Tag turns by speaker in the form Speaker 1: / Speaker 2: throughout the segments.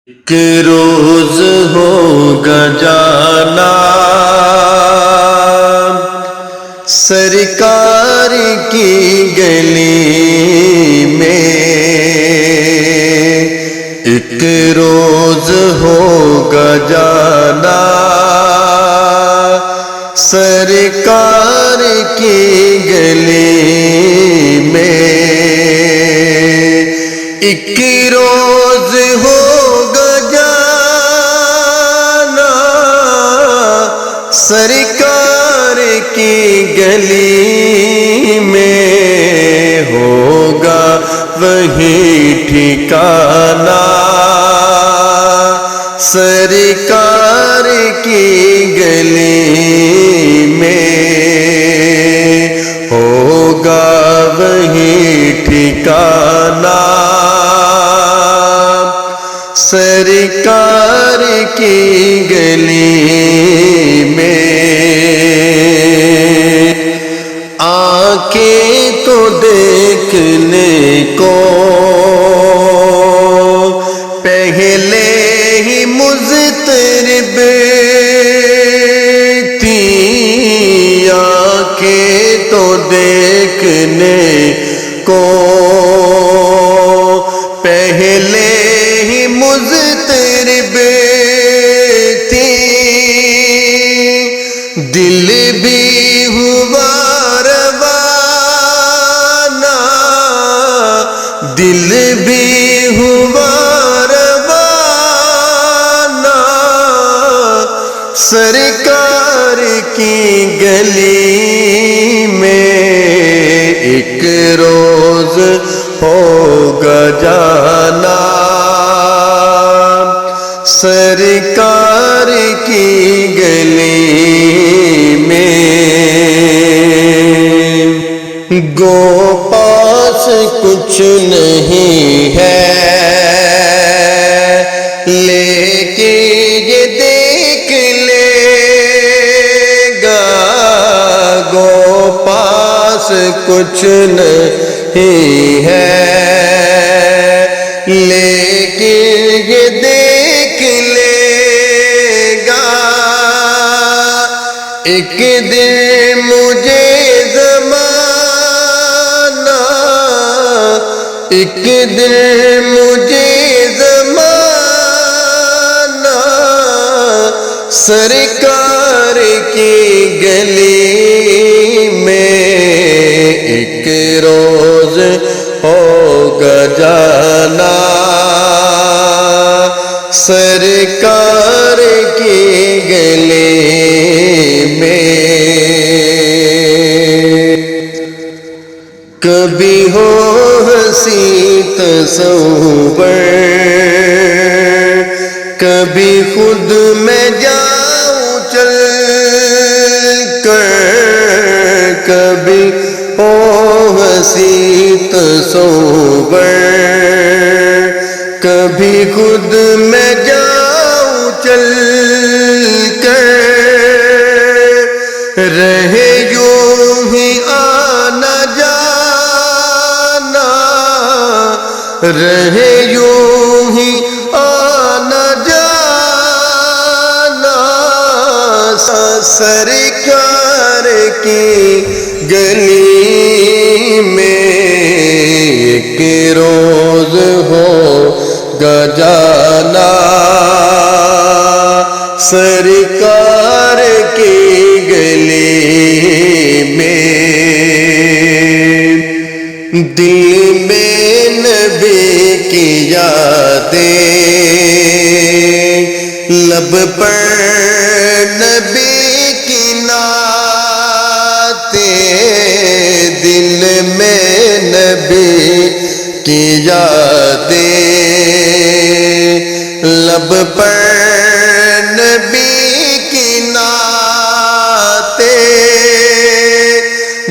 Speaker 1: ایک روز ہوگا جانا سرکار کی گلی میں، ایک روز ہوگا جانا سرکار کی گلی میں، ایک روز ہوگا جانا سرکار کی گلی میں، ہوگا وہی ٹھکانہ سرکار کی گلی میں، ہوگا وہی ٹھکانہ سرکار کی گلی میں۔ آنکھیں تو دیکھنے کو پہلے ہی مضطرب تھیں، آنکھیں تو دیکھنے کو پہلے ہی مضطرب تھیں، دل بھی ہوا روانہ، دل بھی ہوا روانہ سرکار کی گلی میں، ایک روز ہوگا جانا سرکار کی گلی میں۔ گو پاس کچھ نہیں ہے لیکن یہ دیکھ لے گا، گو پاس کچھ نہیں ہے لیکن یہ دیکھ لے گا، ایک دن مجھے زمانہ، ایک دن مجھے زمانہ سرکار کی گلی میں، ایک روز ہوگا جانا سرکار کی گلی میں۔ کبھی ہو ہنسی تصور، کبھی خود میں جاؤں چل کر، کبھی ہو ہنسی تصور، کبھی خود میں جاؤں چل کر، رہے یوں ہی آنا جانا، رہے یوں ہی آنا جانا سرکار کی گلی میں، ایک روز ہوگا جانا سرکار کی گلی میں۔ دل میں نبی کی یادیں، لب پر نبی کی نعتیں، دل میں نبی کی یادیں، لب پر نبی کی نعتیں،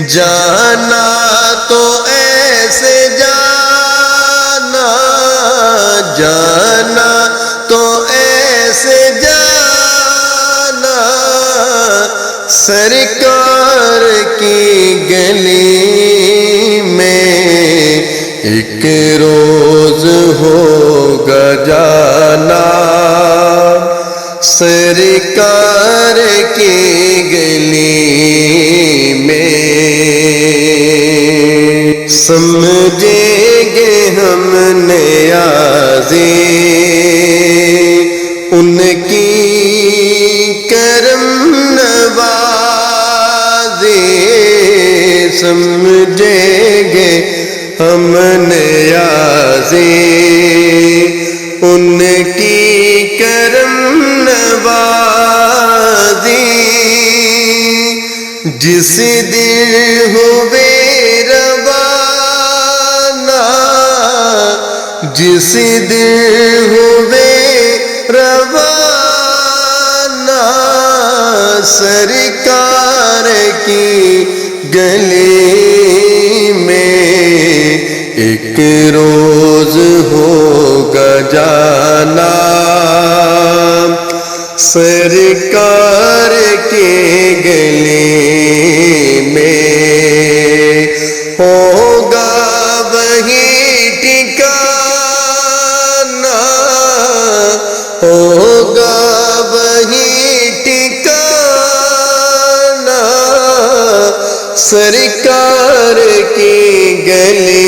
Speaker 1: جانا تو ایسے جانا، جانا تو ایسے جانا سرکار کی گلی میں، ایک روز ہوگا جانا سرکار کی گلی میں سمجھیں گے ہم نیازی ان کی کرم نوازی، سمجھیں گے ہم نیازی ان کی کرم نوازی، جس دن ہوئے روانہ، جس دن ہوئے روانہ سرکار کی گلی میں، ایک روز ہوگا جانا سرکار کی گلی میں، ہوگا وہی ٹھکانا، ہوگا وہی ٹھکانا سرکار کی گلی